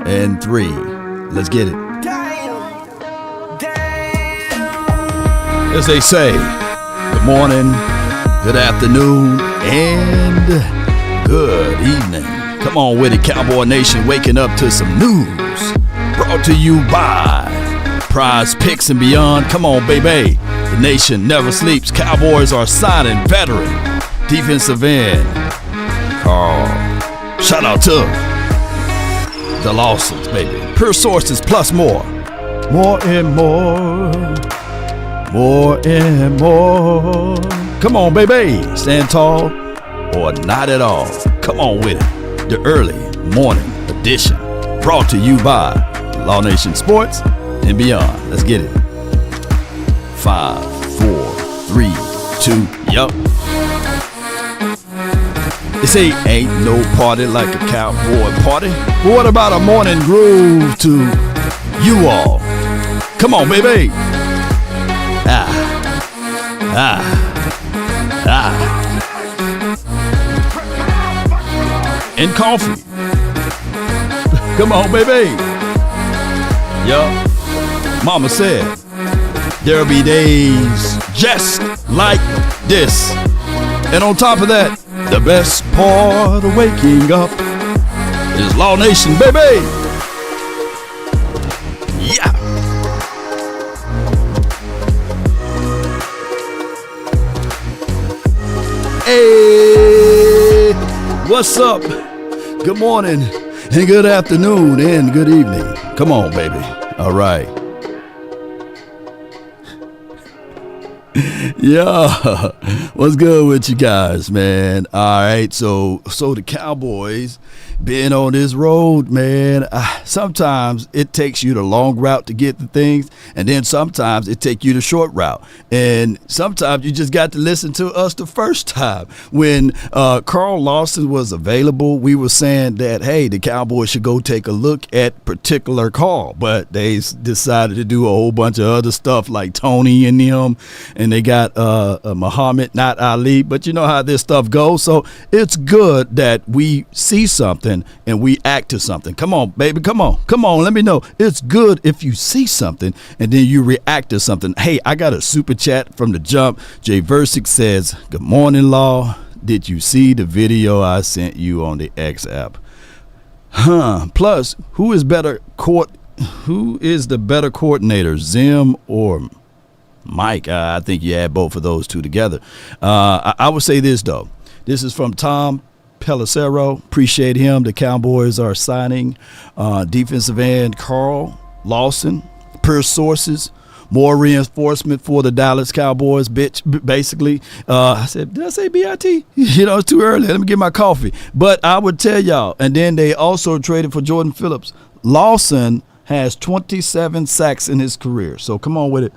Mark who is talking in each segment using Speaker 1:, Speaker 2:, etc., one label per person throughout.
Speaker 1: and 3. Let's get it. As they say, good morning, good afternoon, and good evening. Come on with it, Cowboy Nation, waking up to some news. Brought to you by Prize Picks and Beyond. Come on, baby. The nation never sleeps. Cowboys are signing veteran defensive end Carl. Shout out to the Lawsons, baby. Pure sources plus more. More and more. More and more. Come on, baby. Stand tall or not at all. Come on with it. The early morning edition. Brought to you by Law Nation Sports and Beyond. Let's get it. 5, 4, 3, 2, yup. They say ain't no party like a cowboy party. But what about a morning groove to you all? Come on, baby. And coffee. Come on, baby. Yup. Mama said there'll be days just like this. And on top of that, the best part of waking up is Law Nation, baby. Yeah. Hey, what's up? Good morning and good afternoon and good evening. Come on, baby. All right. Yeah, what's good with you guys, man? All right, so the Cowboys being on this road, man, sometimes it takes you the long route to get the things, and then sometimes it takes you the short route. And sometimes you just got to listen to us the first time. When Carl Lawson was available, we were saying that, hey, the Cowboys should go take a look at particular Carl, but they decided to do a whole bunch of other stuff like Tony and them, and they got Muhammad, not Ali, but you know how this stuff goes. So it's good that we see something and we act to something. Come on, baby, come on, let me know. It's good if you see something and then you react to something. Hey, I got a super chat from the jump. Jay Versick says, good morning, Law. Did you see the video I sent you on the X app? Plus, who is the better coordinator, Zim or Mike? I think you add both of those two together. I would say this, though. This is from Tom Pellicero. Appreciate him. The Cowboys are signing defensive end Carl Lawson. Per sources, more reinforcement for the Dallas Cowboys. Basically, I said, did I say BIT? You know, it's too early. Let me get my coffee. But I would tell y'all, and then they also traded for Jordan Phillips. Lawson has 27 sacks in his career. So come on with it.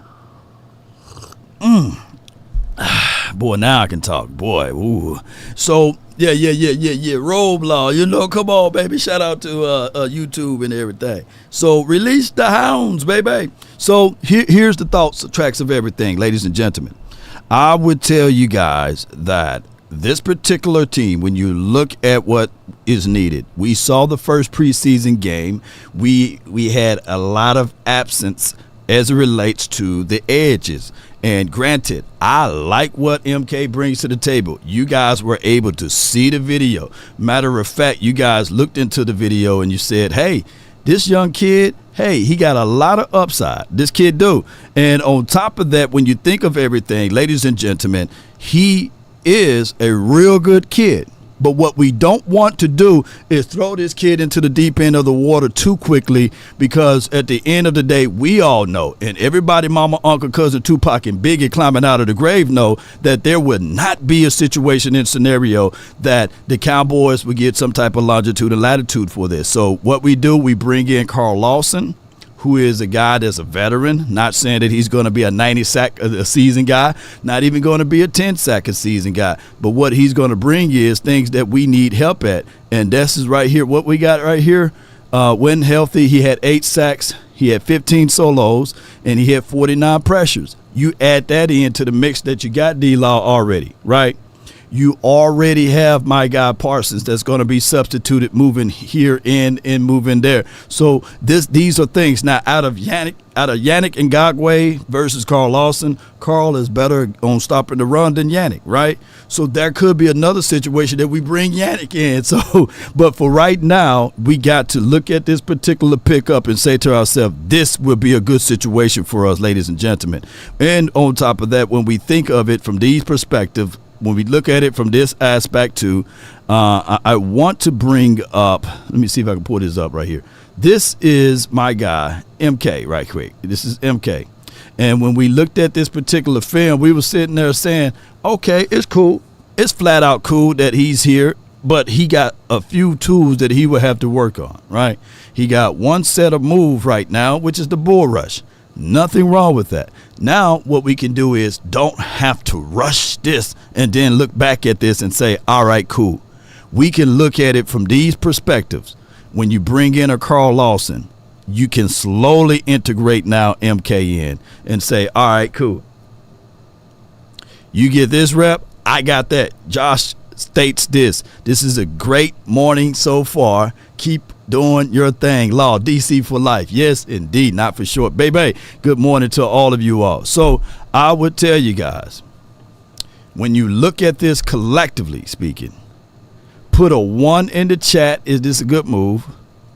Speaker 1: Boy, now I can talk. Boy, ooh. So yeah. Robe Law, you know, come on, baby. Shout out to YouTube and everything. So release the hounds, baby. So here's the thoughts, the tracks of everything, ladies and gentlemen. I would tell you guys that this particular team, when you look at what is needed, we saw the first preseason game. We had a lot of absence as it relates to the edges. And granted, I like what MK brings to the table. You guys were able to see the video. Matter of fact, you guys looked into the video and you said, hey, this young kid, hey, he got a lot of upside. This kid do. And on top of that, when you think of everything, ladies and gentlemen, he is a real good kid. But what we don't want to do is throw this kid into the deep end of the water too quickly, because at the end of the day, we all know, and everybody, mama, uncle, cousin, Tupac, and Biggie climbing out of the grave know that there would not be a situation and scenario that the Cowboys would get some type of longitude and latitude for this. So what we do, we bring in Carl Lawson, who is a guy that's a veteran, not saying that he's going to be a 90 sack a season guy, not even going to be a 10 sack a season guy. But what he's going to bring is things that we need help at. And this is right here, what we got right here. When healthy, he had 8 sacks, he had 15 solos, and he had 49 pressures. You add that into the mix that you got D-Law already, right? You already have my guy Parsons that's going to be substituted, moving here and moving there. So these are things now out of Yannick Ngakoue versus Carl Lawson. Carl is better on stopping the run than Yannick, right? So there could be another situation that we bring Yannick in. So, but for right now, we got to look at this particular pickup and say to ourselves, this will be a good situation for us, ladies and gentlemen. And on top of that, when we think of it from these perspectives, when we look at it from this aspect too, I want to bring up, let me see if I can pull this up right here. This is my guy, MK, right quick. This is MK. And when we looked at this particular film, we were sitting there saying, okay, it's cool. It's flat out cool that he's here, but he got a few tools that he will have to work on, right? He got one set of move right now, which is the bull rush. Nothing wrong with that. Now what we can do is don't have to rush this and then look back at this and say, all right, cool. We can look at it from these perspectives. When you bring in a Carl Lawson, you can slowly integrate now MK in and say, all right, cool. You get this rep, I got that. Josh states this. This is a great morning so far. Keep doing your thing. Law, DC for life. Yes, indeed. Not for short. Baby, good morning to all of you all. So I would tell you guys, when you look at this collectively speaking, put a 1 in the chat. Is this a good move?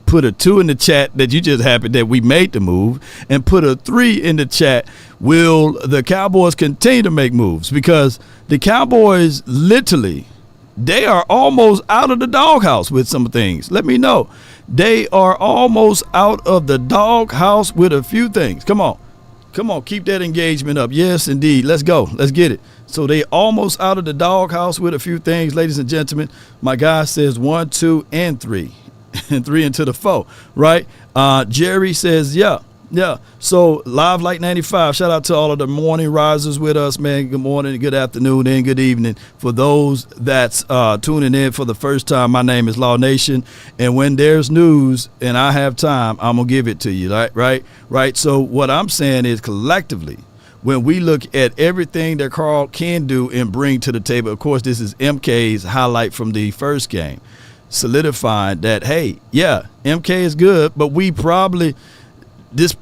Speaker 1: Put a 2 in the chat that you just happy that we made the move, and put a 3 in the chat. Will the Cowboys continue to make moves? Because the Cowboys literally, they are almost out of the doghouse with some things. Let me know. They are almost out of the doghouse with a few things. Come on. Come on. Keep that engagement up. Yes, indeed. Let's go. Let's get it. So they almost out of the doghouse with a few things, ladies and gentlemen. My guy says 1, 2, and 3. And 3 into the 4, right? Jerry says, yeah. So Live Light 95, shout out to all of the morning risers with us, man. Good morning, good afternoon, and good evening. For those that's tuning in for the first time, my name is Law Nation. And when there's news and I have time, I'm going to give it to you, right? So what I'm saying is collectively, when we look at everything that Carl can do and bring to the table, of course, this is MK's highlight from the first game, solidifying that, hey, yeah, MK is good, but we probably this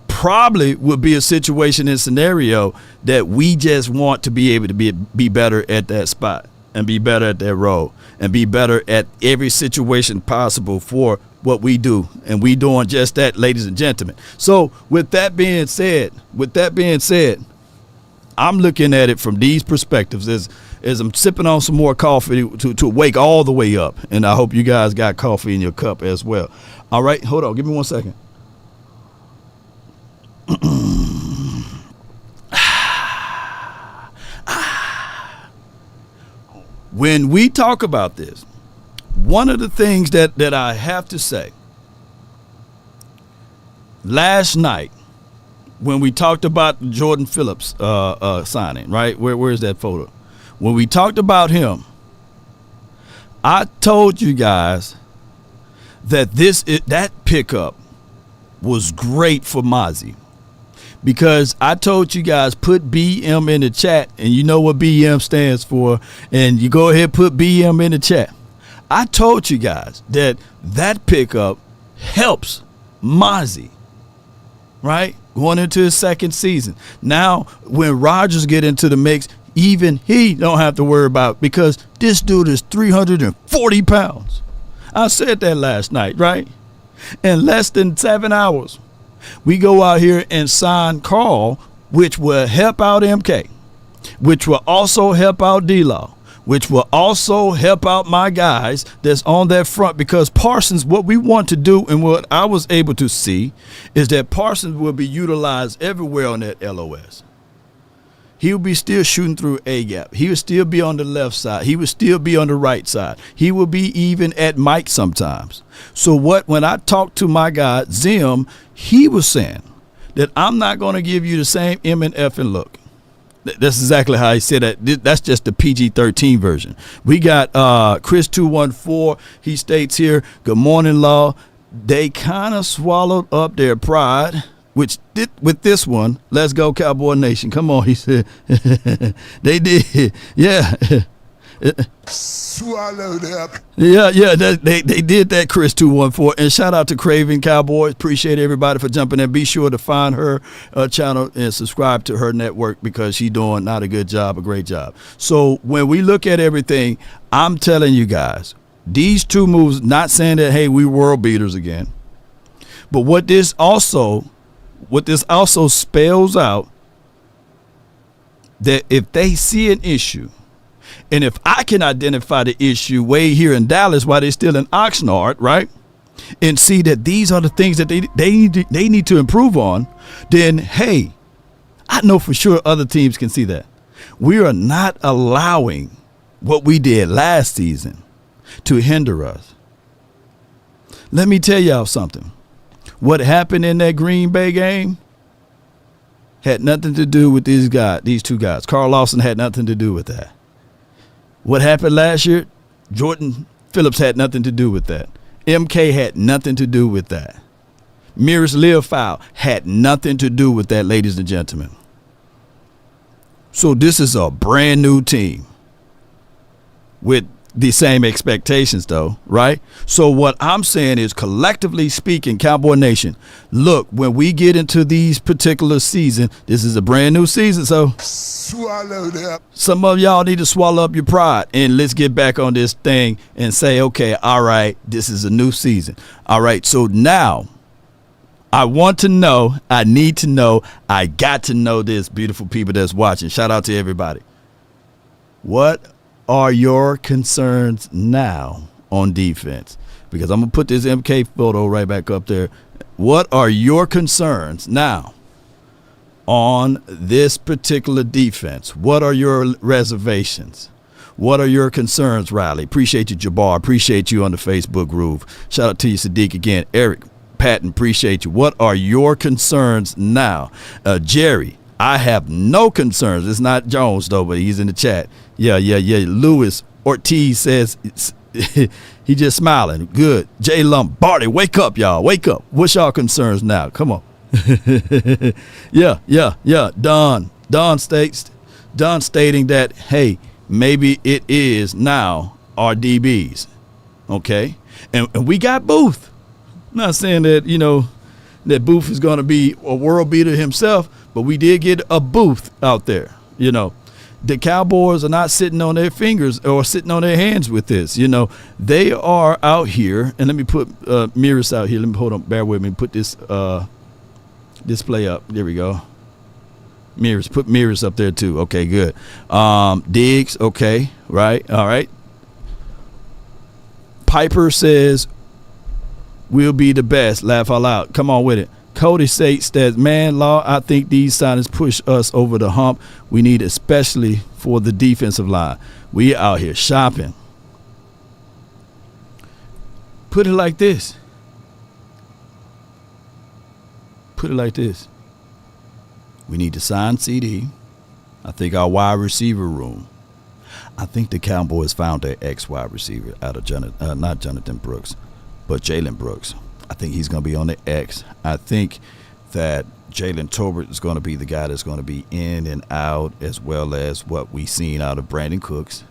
Speaker 1: probably would be a situation and scenario that we just want to be able to be better at that spot and be better at that role and be better at every situation possible for what we do. And we doing just that, ladies and gentlemen. So with that being said, I'm looking at it from these perspectives as I'm sipping on some more coffee to wake all the way up. And I hope you guys got coffee in your cup as well. All right, hold on. Give me 1 second. When we talk about this, one of the things that I have to say, last night when we talked about the Jordan Phillips signing, right? Where is that photo? When we talked about him, I told you guys that that pickup was great for Mozzie. Because I told you guys, put BM in the chat, and you know what BM stands for, and you go ahead, put BM in the chat. I told you guys that pickup helps Mozzie, right? Going into his second season. Now, when Rodgers get into the mix, even he don't have to worry about, because this dude is 340 pounds. I said that last night, right? In less than 7 hours. We go out here and sign Carl, which will help out MK, which will also help out D-Law, which will also help out my guys that's on that front. Because Parsons, what we want to do and what I was able to see is that Parsons will be utilized everywhere on that LOS. He will be still shooting through A gap. He will still be on the left side. He will still be on the right side. He will be even at Mike sometimes. So when I talked to my guy, Zim, he was saying that I'm not going to give you the same M and F and look. That's exactly how he said that. That's just the PG-13 version. We got Chris214. He states here, good morning, Law. They kind of swallowed up their pride. Which did with this one, let's go Cowboy Nation. Come on, he said. They did. Yeah.
Speaker 2: Swallowed up.
Speaker 1: Yeah, they did that, Chris 214. And shout out to Craven Cowboys. Appreciate everybody for jumping in. Be sure to find her channel and subscribe to her network because she's doing not a good job, a great job. So when we look at everything, I'm telling you guys, these two moves, not saying that, hey, we world beaters again, but what this also spells out, that if they see an issue, and if I can identify the issue way here in Dallas while they're still in Oxnard, right, and see that these are the things that they need to improve on, then, hey, I know for sure other teams can see that. We are not allowing what we did last season to hinder us. Let me tell y'all something. What happened in that Green Bay game had nothing to do with these two guys. Carl Lawson had nothing to do with that. What happened last year, Jordan Phillips had nothing to do with that. MK had nothing to do with that. Mirrors Leofow had nothing to do with that, ladies and gentlemen. So this is a brand new team with the same expectations, though, right? So what I'm saying is, collectively speaking, Cowboy Nation, look, when we get into these particular season, this is a brand new season, so
Speaker 2: Swallowed up.
Speaker 1: some of y'all need to swallow up your pride and let's get back on this thing and say, okay, all right, this is a new season. All right, so now I want to know, I need to know, I got to know this, beautiful people that's watching. Shout out to everybody. What are your concerns now on defense? Because I'm going to put this MK photo right back up there. What are your concerns now on this particular defense? What are your reservations? What are your concerns, Riley? Appreciate you, Jabbar. Appreciate you on the Facebook groove. Shout out to you, Sadiq, again. Eric Patton, appreciate you. What are your concerns now? Jerry, I have no concerns. It's not Jones, though, but he's in the chat. Yeah. Louis Ortiz says he just smiling. Good. Jay Lombardi, wake up, y'all. Wake up. What's y'all concerns now? Come on. Yeah. Don stating that, hey, maybe it is now our DBs. Okay. And we got Booth. I'm not saying that, that Booth is going to be a world beater himself, but we did get a Booth out there. The Cowboys are not sitting on their fingers or sitting on their hands with this. They are out here, and let me put Mirrors out here. Let me hold on, bear with me. Put this display up. There we go. Mirrors, put Mirrors up there too. Okay, good. Diggs, okay, right, all right. Piper says we'll be the best. Laugh out loud. Come on with it. Cody states that, man, Law, I think these signings push us over the hump we need, especially for the defensive line. We out here shopping. Put it like this. We need to sign CD. I think our wide receiver room. I think the Cowboys found their ex-wide receiver out of not Jonathan Brooks, but Jalen Brooks. I think he's going to be on the X. I think that Jalen Tolbert is going to be the guy that's going to be in and out, as well as what we've seen out of Brandon Cooks.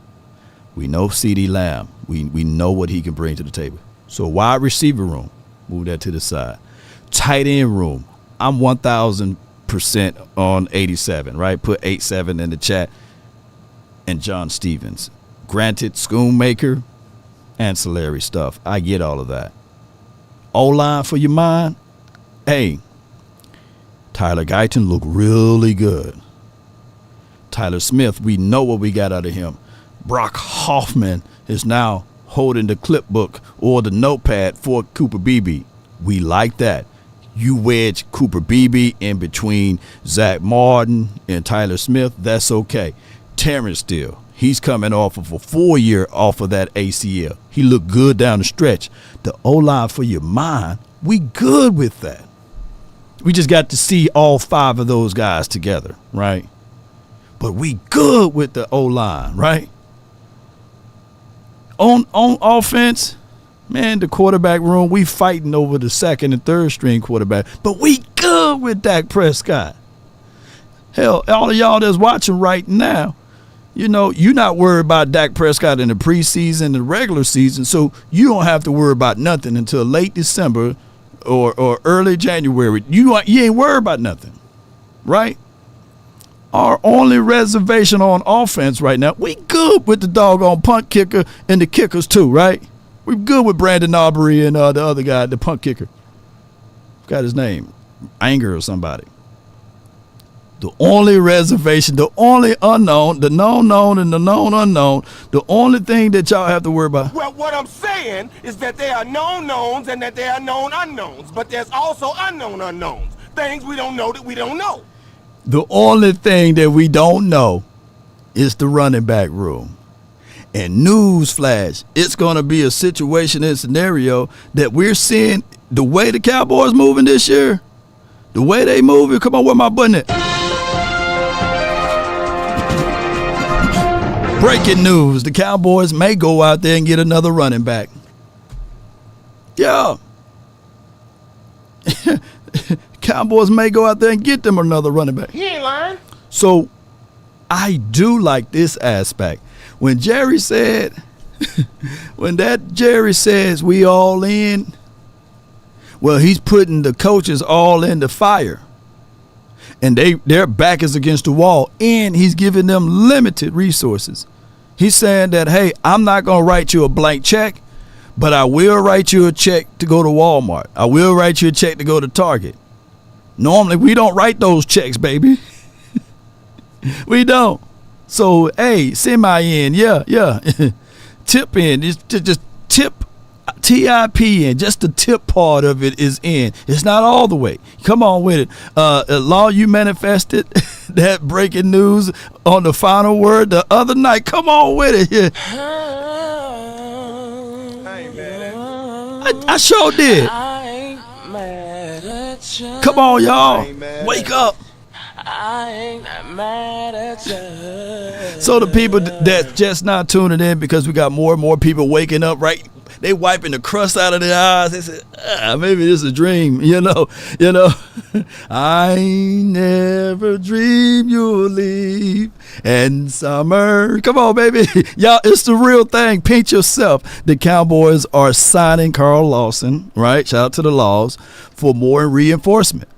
Speaker 1: We know CeeDee Lamb. We know what he can bring to the table. So wide receiver room, move that to the side. Tight end room, I'm 1,000% on 87, right? Put 87 in the chat. And John Stevens. Granted, Schoonmaker, ancillary stuff. I get all of that. O-line for your mind, hey, Tyler Guyton looked really good. Tyler Smith, we know what we got out of him. Brock Hoffman is now holding the clipbook or the notepad for Cooper Beebe. We like that. You wedge Cooper Beebe in between Zach Martin and Tyler Smith, that's okay. Terrence Steele, he's coming off of a 4-year off of that ACL. He looked good down the stretch. The O-line for your mind, we good with that. We just got to see all 5 of those guys together, right? But we good with the O-line, right? On offense, man, the quarterback room, we fighting over the second and third string quarterback. But we good with Dak Prescott. Hell, all of y'all that's watching right now, you know, you're not worried about Dak Prescott in the preseason and the regular season, so you don't have to worry about nothing until late December or early January. You ain't worried about nothing, right? Our only reservation on offense right now, we good with the doggone punt kicker and the kickers too, right? We good with Brandon Aubrey and the other guy, the punt kicker. Got his name, Anger or somebody. The only reservation, the only unknown, the known known and the known unknown, the only thing that y'all have to worry about.
Speaker 3: Well, what I'm saying is that there are known knowns and that there are known unknowns, but there's also unknown unknowns, things we don't know that we don't know.
Speaker 1: The only thing that we don't know is the running back room. And newsflash, it's going to be a situation and scenario that we're seeing the way the Cowboys moving this year, the way they moving. Come on, where my button at? Breaking news, the Cowboys may go out there and get another running back. Yeah. Cowboys may go out there and get them another running back.
Speaker 3: He ain't lying.
Speaker 1: So I do like this aspect. When Jerry said, Jerry says we all in, well, he's putting the coaches all in the fire. And their back is against the wall, and he's giving them limited resources. He's saying that, hey, I'm not going to write you a blank check, but I will write you a check to go to Walmart. I will write you a check to go to Target. Normally, we don't write those checks, baby. We don't. So, hey, send my in. Yeah. Tip in. Just tip. TIP in. Just the tip part of it is in. It's not all the way. Come on with it. Law, you manifested that breaking news on the final word the other night. Come on with it. Yeah. I sure did. Come on, y'all. Wake up. I ain't mad at you. So the people that's just not tuning in, because we got more and more people waking up, right? They wiping the crust out of their eyes. They said, maybe this is a dream, you know. I never dreamed you'll leave. And summer. Come on, baby. Y'all, it's the real thing. Paint yourself. The Cowboys are signing Carl Lawson, right? Shout out to the Laws, for more reinforcement.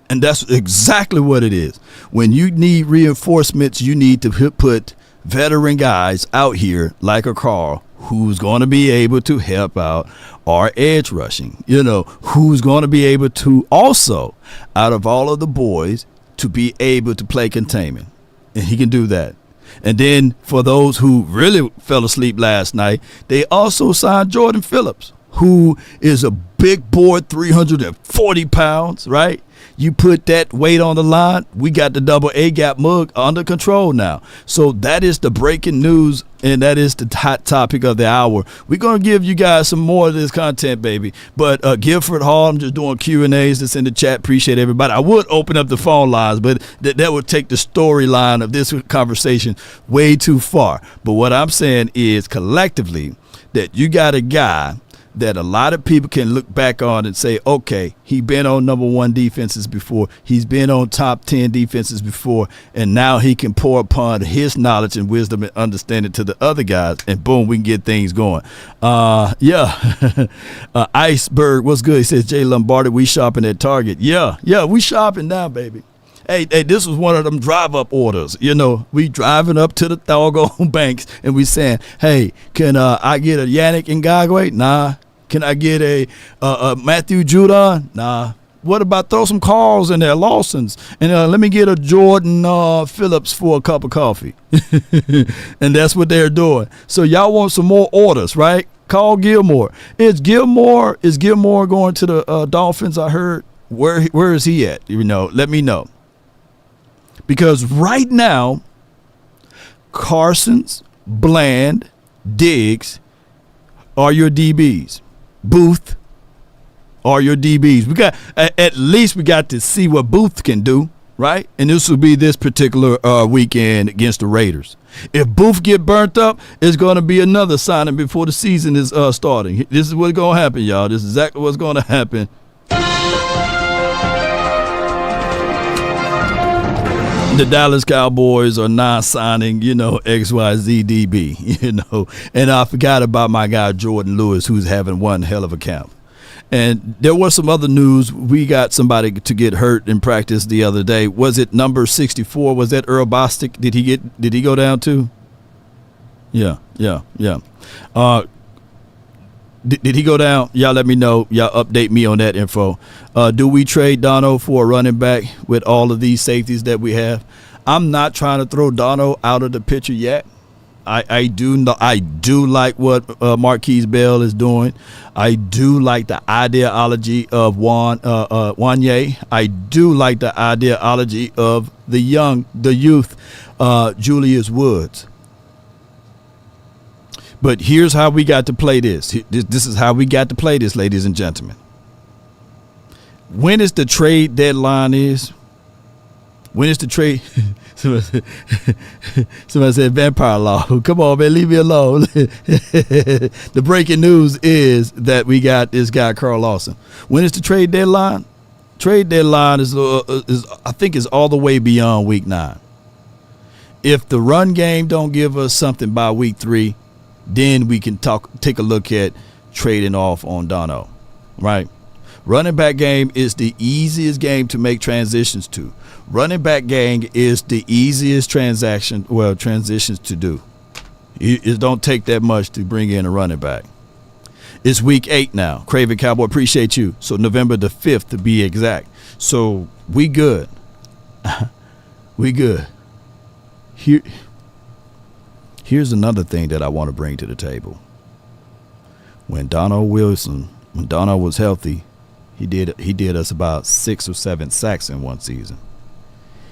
Speaker 1: And that's exactly what it is. When you need reinforcements, you need to put veteran guys out here like a Carl, who's going to be able to help out our edge rushing, who's going to be able to also, out of all of the boys, to be able to play containment. And he can do that. And then for those who really fell asleep last night, they also signed Jordan Phillips, who is a big boy, 340 pounds, right? You put that weight on the line, we got the double A gap mug under control now. So that is the breaking news, and that is the hot topic of the hour. We're going to give you guys some more of this content, baby. But Guilford Hall, I'm just doing Q&As that's in the chat. Appreciate everybody. I would open up the phone lines, but that would take the storyline of this conversation way too far. But what I'm saying is collectively that you got a guy that a lot of people can look back on and say, okay, he been on number one defenses before. He's been on top 10 defenses before. And now he can pour upon his knowledge and wisdom and understanding to the other guys. And boom, we can get things going. Iceberg, what's good? He says, Jay Lombardi, we shopping at Target. Yeah, we shopping now, baby. Hey, this was one of them drive-up orders. We driving up to the doggone banks and we saying, hey, can I get a Yannick Ngakoue? Nah. Can I get a Matthew Judon? Nah. What about throw some Carls in there, Lawsons? And let me get a Jordan Phillips for a cup of coffee. And that's what they're doing. So y'all want some more orders, right? Call Gilmore. Is Gilmore going to the Dolphins? I heard. Where is he at? Let me know. Because right now, Carsons, Bland, Diggs are your DBs. Booth are your DBs. We got at least we got to see what Booth can do, right? And this will be this particular weekend against the Raiders. If Booth get burnt up, it's going to be another signing before the season is starting. This is what's going to happen, y'all. This is exactly what's going to happen. the Dallas Cowboys are non-signing, XYZ DB, and I forgot about my guy Jordan Lewis, who's having one hell of a camp. And there was some other news. We got somebody to get hurt in practice the other day. Was it number 64? Was that Earl Bostic? Did he go down too? Yeah. Did he go down? Y'all let me know. Y'all update me on that info. Do we trade Dono for a running back with all of these safeties that we have? I'm not trying to throw Dono out of the picture yet. I do like what Marquise Bell is doing. I do like the ideology of Wanye. I do like the ideology of the youth, Julius Woods. But here's how we got to play this. This is how we got to play this, ladies and gentlemen. When is the trade deadline is? When is the trade? Somebody said vampire law. Come on, man, leave me alone. The breaking news is that we got this guy, Carl Lawson. When is the trade deadline? Trade deadline is I think is all the way beyond week 9. If the run game don't give us something by week 3, then we can take a look at trading off on Dono, right? Running back game is the easiest game to make transitions to. Running back game is the easiest transitions to do. It don't take that much to bring in a running back. It's week 8 now. Craven Cowboy, appreciate you. So November the 5th to be exact. So we good. We good. Here's another thing that I want to bring to the table. When Dono was healthy, he did us about 6 or 7 sacks in one season.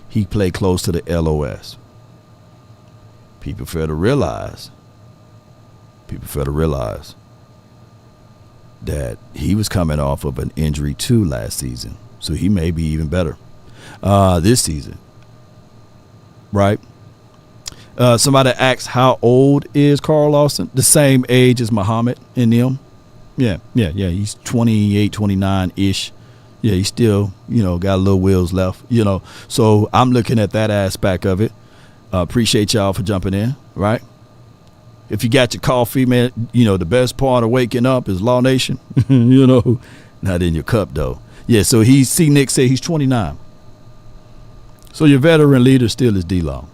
Speaker 1: He played close to the LOS. People fail to realize that he was coming off of an injury too last season. So he may be even better this season. Right? Somebody asked, how old is Carl Lawson? The same age as Muhammad and them. Yeah. He's 28, 29-ish. Yeah, he's still, got a little wheels left, So I'm looking at that aspect of it. Appreciate y'all for jumping in, right? If you got your coffee, man, the best part of waking up is Law Nation, Not in your cup, though. Yeah, so Nick said he's 29. So your veteran leader still is D-Law.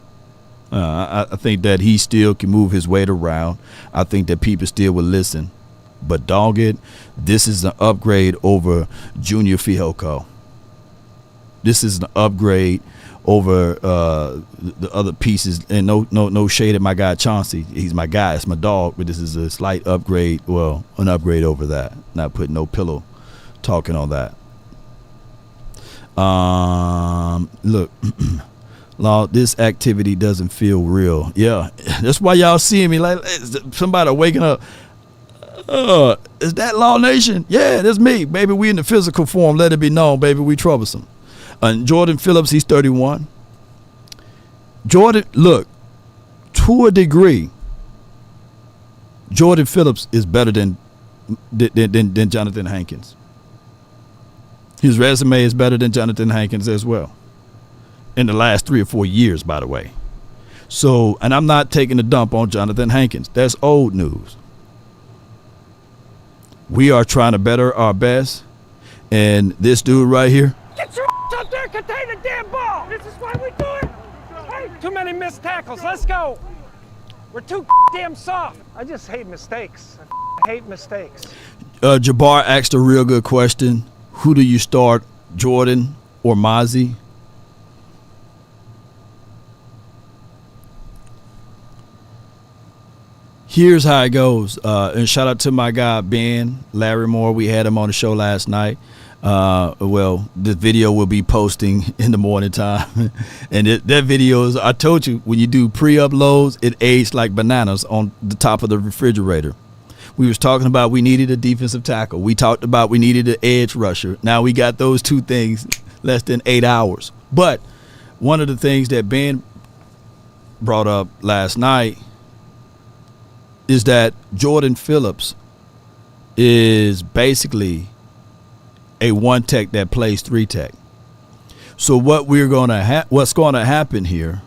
Speaker 1: I think that he still can move his weight around. I think that people still will listen. But dog it, this is an upgrade over Junior Fijoco. This is an upgrade over the other pieces. And no shade at my guy Chauncey. He's my guy. It's my dog. But this is a slight upgrade. Well, an upgrade over that. Not putting no pillow talking on that. Look. Law, this activity doesn't feel real. Yeah, that's why y'all seeing me like somebody waking up. Is that Law Nation? Yeah, that's me. Baby, we in the physical form. Let it be known, baby, we troublesome. Jordan Phillips, he's 31. Jordan, look, to a degree, Jordan Phillips is better than Jonathan Hankins. His resume is better than Jonathan Hankins as well. In the last 3 or 4 years, by the way. So, and I'm not taking a dump on Jonathan Hankins. That's old news. We are trying to better our best. And this dude right here.
Speaker 4: Get your up there, contain the damn ball. This is why we do it. Hey, too many missed tackles. Let's go. We're too damn soft. I just hate mistakes. I hate mistakes.
Speaker 1: Jabbar asked a real good question. Who do you start, Jordan or Mozzie? Here's how it goes. And shout out to my guy, Ben Larry Moore. We had him on the show last night. Well, the video will be posting in the morning time. And that video is, I told you, when you do pre-uploads, it aged like bananas on the top of the refrigerator. We was talking about we needed a defensive tackle. We talked about we needed an edge rusher. Now we got those two things less than 8 hours. But one of the things that Ben brought up last night is that Jordan Phillips is basically a 1 tech that plays 3 tech. So what's going to happen here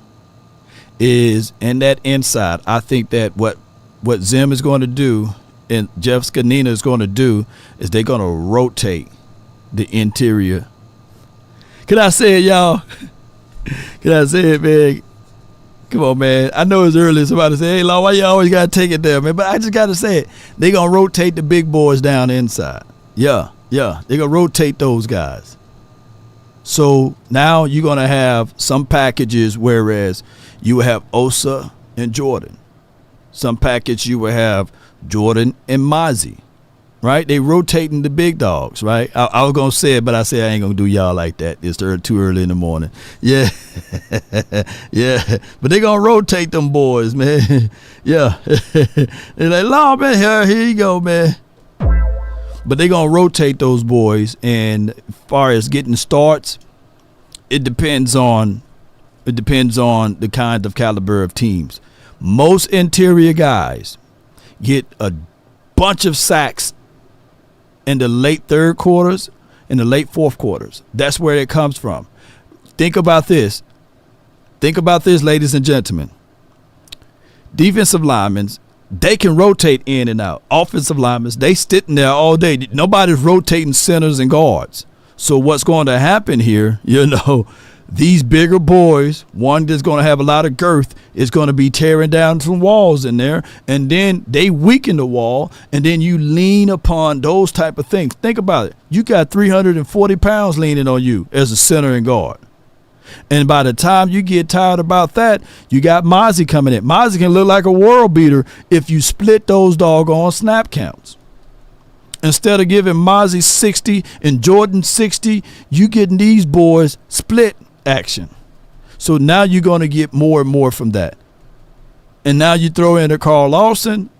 Speaker 1: is in that inside, I think that what Zim is going to do and Jeff Scanina is going to do is they're going to rotate the interior. Can I say it, y'all? Can I say it, man? Come on, man. I know it's early. Somebody say, hey, Law, why you always got to take it there, man? But I just got to say it. They're going to rotate the big boys down inside. Yeah. They're going to rotate those guys. So now you're going to have some packages, whereas you will have Osa and Jordan. Some package you will have Jordan and Mozzie. Right? They rotating the big dogs, right? I was going to say it, but I said I ain't going to do y'all like that. It's too early in the morning. Yeah. Yeah. But they going to rotate them boys, man. Yeah. They're like, Law, man, here you go, man. But they going to rotate those boys. And as far as getting starts, it depends on the kind of caliber of teams. Most interior guys get a bunch of sacks in the late third quarters, in the late fourth quarters. That's where it comes from. Think about this. Think about this, ladies and gentlemen. Defensive linemen, they can rotate in and out. Offensive linemen, they sitting there all day. Nobody's rotating centers and guards. So what's going to happen here, these bigger boys, one that's going to have a lot of girth, is going to be tearing down some walls in there, and then they weaken the wall, and then you lean upon those type of things. Think about it. You got 340 pounds leaning on you as a center and guard. And by the time you get tired about that, you got Mozzie coming in. Mozzie can look like a world beater if you split those doggone snap counts. Instead of giving Mozzie 60 and Jordan 60, you getting these boys split action. So now you're going to get more and more from that. And now you throw in a Carl Lawson,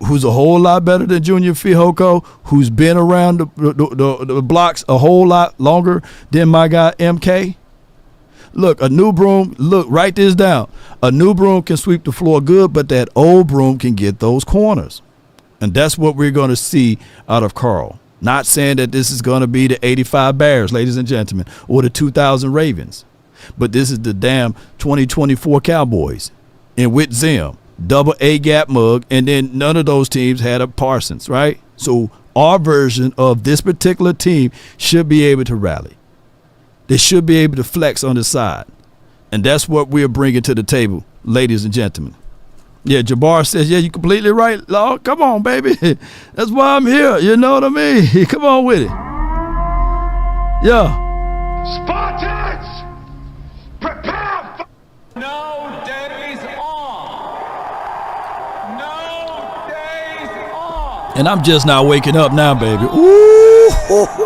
Speaker 1: who's a whole lot better than Junior Fihoko, who's been around the blocks a whole lot longer than my guy MK. Look, write this down. A new broom can sweep the floor good, but that old broom can get those corners. And that's what we're going to see out of Carl. Not saying that this is going to be the 85 Bears, ladies and gentlemen, or the 2000 Ravens. But this is the damn 2024 Cowboys. And with Zim, double A gap mug, and then none of those teams had a Parsons, right? So our version of this particular team should be able to rally. They should be able to flex on the side. And that's what we're bringing to the table, ladies and gentlemen. Yeah, Jabbar says, yeah, you're completely right, Law. Come on, baby. That's why I'm here. You know what I mean? Come on with it. Yeah.
Speaker 3: Spartans! Prepare for... No days off! No days off!
Speaker 1: And I'm just now waking up now, baby. Ooh.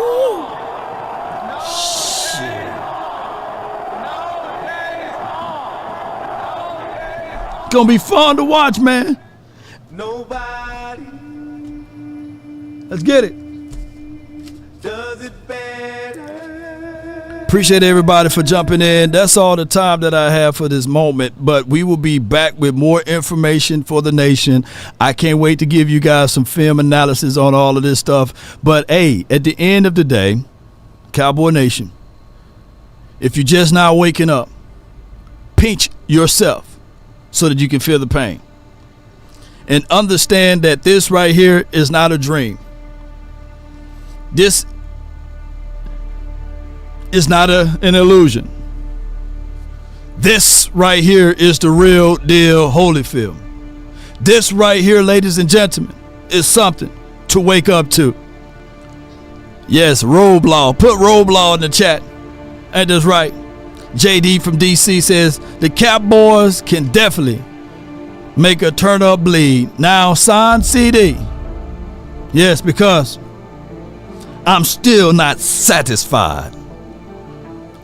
Speaker 1: Gonna be fun to watch, man.
Speaker 3: Nobody
Speaker 1: Let's get it.
Speaker 3: does it better.
Speaker 1: Appreciate everybody for jumping in. That's all the time that I have for this moment, but we will be back with more information for the nation. I can't wait to give you guys some film analysis on all of this stuff. But hey, at the end of the day, Cowboy Nation, if you're just now waking up, pinch yourself so that you can feel the pain. And understand that this right here is not a dream. This is not an illusion. This right here is the real deal Holyfield. This right here, ladies and gentlemen, is something to wake up to. Yes, Roblaw. Put Roblaw in the chat. Ain't this right? JD from DC says the Cowboys can definitely make a turn up bleed. Now sign CD. Yes, because I'm still not satisfied.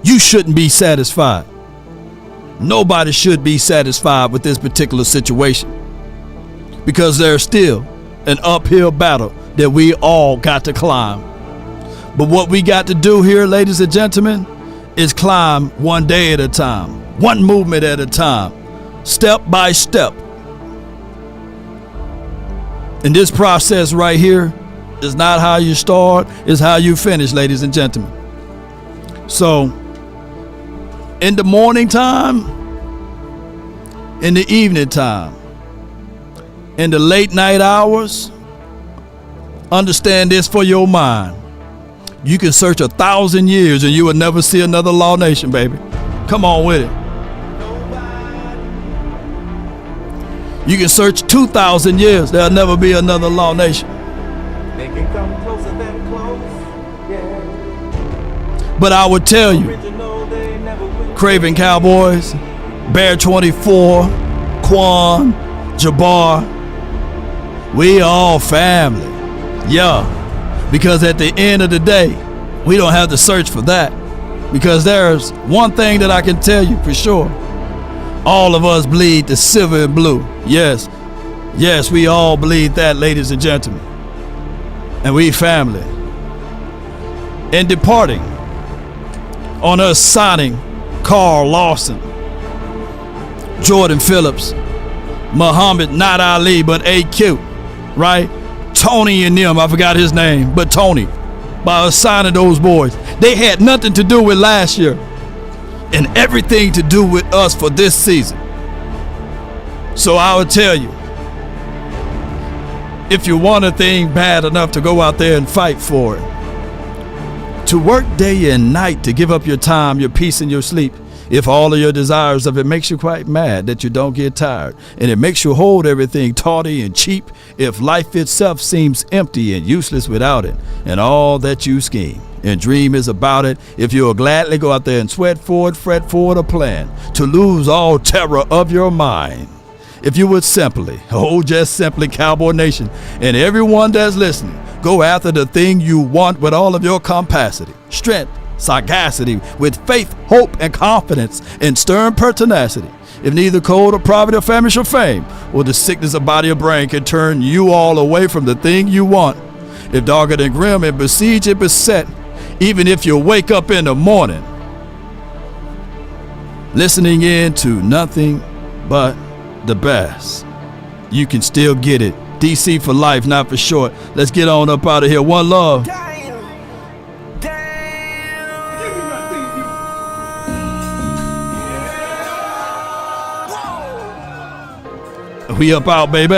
Speaker 1: You shouldn't be satisfied. Nobody should be satisfied with this particular situation, because there's still an uphill battle that we all got to climb. But what we got to do here, ladies and gentlemen, is climb one day at a time, one movement at a time, step by step. And this process right here is not how you start, it's how you finish, ladies and gentlemen. So in the morning time, in the evening time, in the late night hours, understand this for your mind. You can search 1,000 years and you will never see another law nation, baby. Come on with it. You can search 2,000 years. There'll never be another law nation.
Speaker 5: They can come closer than close, yeah.
Speaker 1: But I would tell you, Craven Cowboys, Bear 24, Quan, Jabbar, we all family. Yeah. Because at the end of the day, we don't have to search for that. Because there's one thing that I can tell you for sure. All of us bleed the silver and blue. Yes. Yes, we all bleed that, ladies and gentlemen. And we family. In departing, on us signing Carl Lawson, Jordan Phillips, Muhammad, not Ali, but AQ, right? Tony and them, I forgot his name, but Tony, by us signing those boys. They had nothing to do with last year and everything to do with us for this season. So I would tell you, if you want a thing bad enough to go out there and fight for it, to work day and night to give up your time, your peace, and your sleep, if all of your desires of it makes you quite mad that you don't get tired, and it makes you hold everything tawdry and cheap, if life itself seems empty and useless without it, and all that you scheme and dream is about it, if you'll gladly go out there and sweat forward, fret forward a plan to lose all terror of your mind, if you would simply, just simply, Cowboy Nation, and everyone that's listening, go after the thing you want with all of your capacity, strength, sagacity, with faith, hope, and confidence, and stern pertinacity. If neither cold or poverty or famish or fame, or the sickness of body or brain can turn you all away from the thing you want, if dogged and grim and besiege and beset, even if you wake up in the morning, listening in to nothing but the best, you can still get it. DC for life, not for short. Let's get on up out of here. One love. We up out, baby.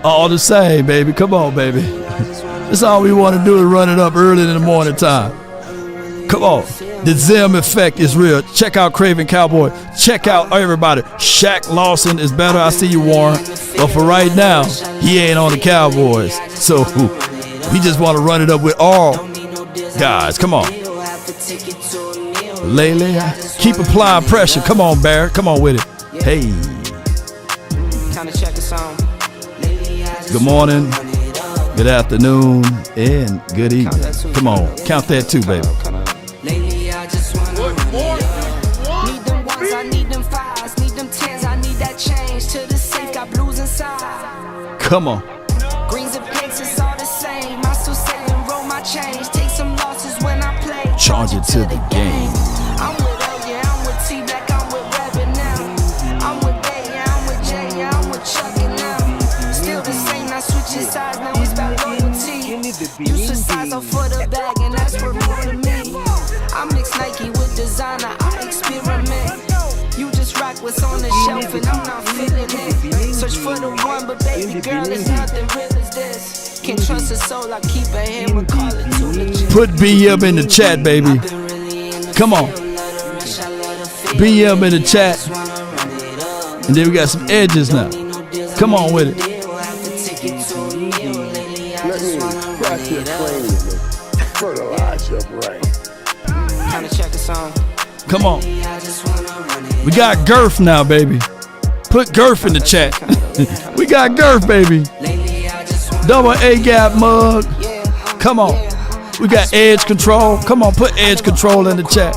Speaker 1: All the same, baby. Come on, baby. That's all we want to do is run it up early in the morning time. Come on. The Zim effect is real. Check out Craven Cowboy. Check out everybody. Shaq Lawson is better. I see you, Warren. But for right now, he ain't on the Cowboys. So we just want to run it up with all guys. Come on. Lele, keep applying pressure. Come on, Barrett. Come on with it. Hey. Good morning, good afternoon, and good evening. Come on, count that too, baby.
Speaker 6: Lately I just wanna run it up. Need them ones, I need them fives, need them tens, I need that change to the safe, got blues inside.
Speaker 1: Come on.
Speaker 6: Greens and pinks, it's all the same. I still say and roll my change. Take some losses when I play.
Speaker 1: Charge it to the game.
Speaker 6: I'm with L, yeah, I'm with T, Black, I'm with Rabbit now. I'm with Day, yeah, I'm with J, yeah, I'm with Chuck and now. Still the same, not switching sides, now it's about loyalty. You switch sides off for the bag, and that's worth more to me. I mix Nike with designer, I experiment. You just rock what's on the shelf and I'm not feeling it. Search for the one, but baby girl, it's nothing real as this. Can't trust a soul, I keep a hand, but call it too legit.
Speaker 1: Put BM in the chat, baby. Come on. BM in the chat. And then we got some edges now. Come on with it.
Speaker 2: Let me crack your cranium and fertilize your brain.
Speaker 1: Come on. We got girth now, baby. Put girth in the chat. We got girth, baby. Double A gap mug. Come on. We got edge control. Come on, put edge control in the chat.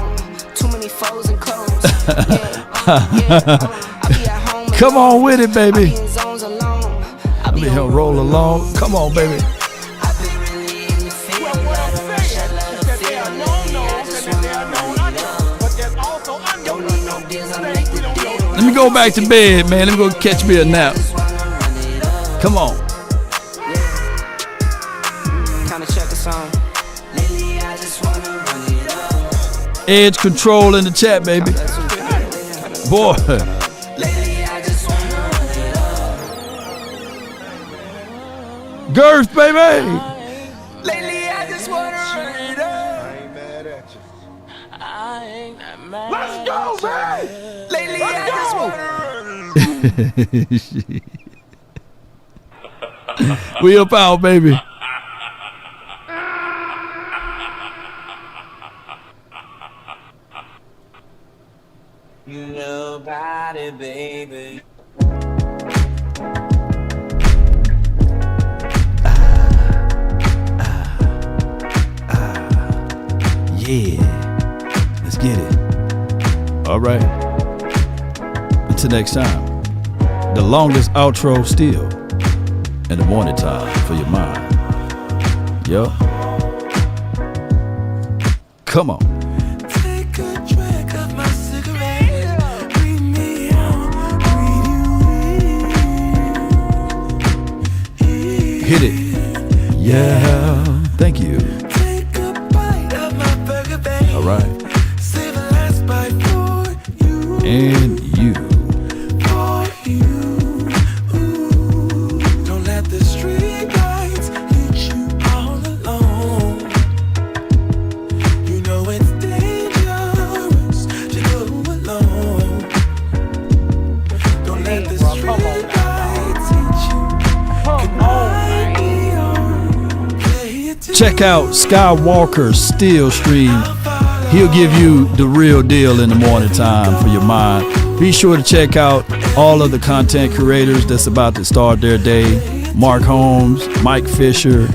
Speaker 1: Come on with it, baby. I'll be here roll along. Come on, baby. Let me go back to bed, man. Let me go catch me a nap. Come on. Edge Control in the chat, baby. Boy. Girth, baby.
Speaker 6: Lately I just wanna run it up.
Speaker 3: I ain't mad at you.
Speaker 6: I ain't that mad.
Speaker 3: Let's go, man.
Speaker 6: Lately I just wanna run it up.
Speaker 1: We up out, baby.
Speaker 6: Nobody, baby.
Speaker 1: Yeah. Let's get it. All right. Until next time. The longest outro still. In the morning time for your mind. Yup. Come on.
Speaker 6: Take a drag of my cigarette. Breathe me out.
Speaker 1: Hit it. Yeah. Thank you.
Speaker 6: Take a bite of my burger, babe.
Speaker 1: All right.
Speaker 6: Save the last bite for you.
Speaker 1: And you.
Speaker 6: For you. Ooh. Don't let the street lights hit you all alone. You know it's dangerous to go alone. Don't let the street lights hit you. Good night, play it to
Speaker 1: Check out Skywalker's Steel Stream. He'll give you the real deal in the morning time for your mind. Be sure to check out all of the content creators that's about to start their day. Mark Holmes, Mike Fisher,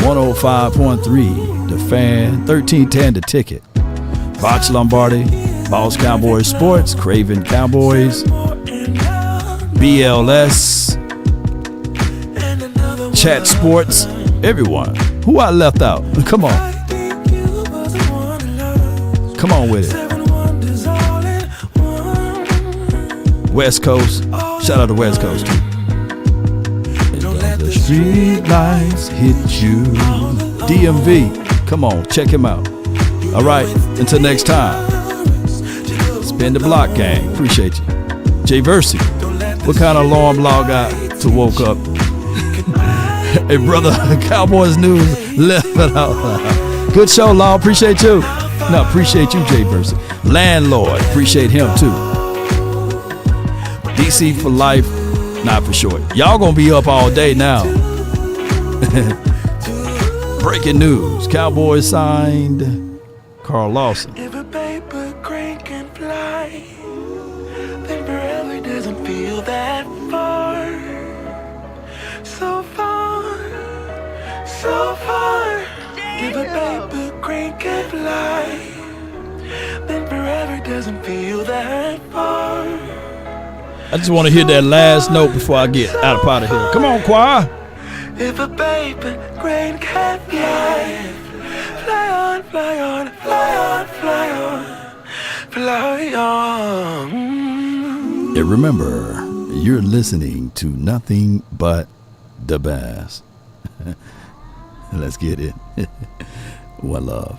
Speaker 1: 105.3, The Fan, 1310 The Ticket, Botch Lombardi, Boss Cowboys Sports, Craven Cowboys, BLS, Chat Sports, everyone. Who I left out? Come on. Come on with it. West Coast. Shout out to West Coast too. And don't the street lights hit you. DMV. Come on, check him out. All right, until next time. Spin the block, gang. Appreciate you. Jay Versity. What kind of alarm log got to woke up? Hey, brother, Cowboys news left it out. Good show, Law. Appreciate you. No, appreciate you, Jay Versity. Landlord. Appreciate him, too. DC for life. Not for short. Y'all gonna be up all day now. Breaking news. Cowboys signed Carl Lawson.
Speaker 6: If a paper crane can fly, then forever doesn't feel that far. So far, so far. If a paper crane can fly, then forever doesn't feel that far.
Speaker 1: I just want to hear that last note before I get out of here. Come on, choir.
Speaker 6: If a paper crane can fly, fly on, fly on, fly on, fly on, fly on.
Speaker 1: And remember, you're listening to nothing but the best. Let's get it. One love.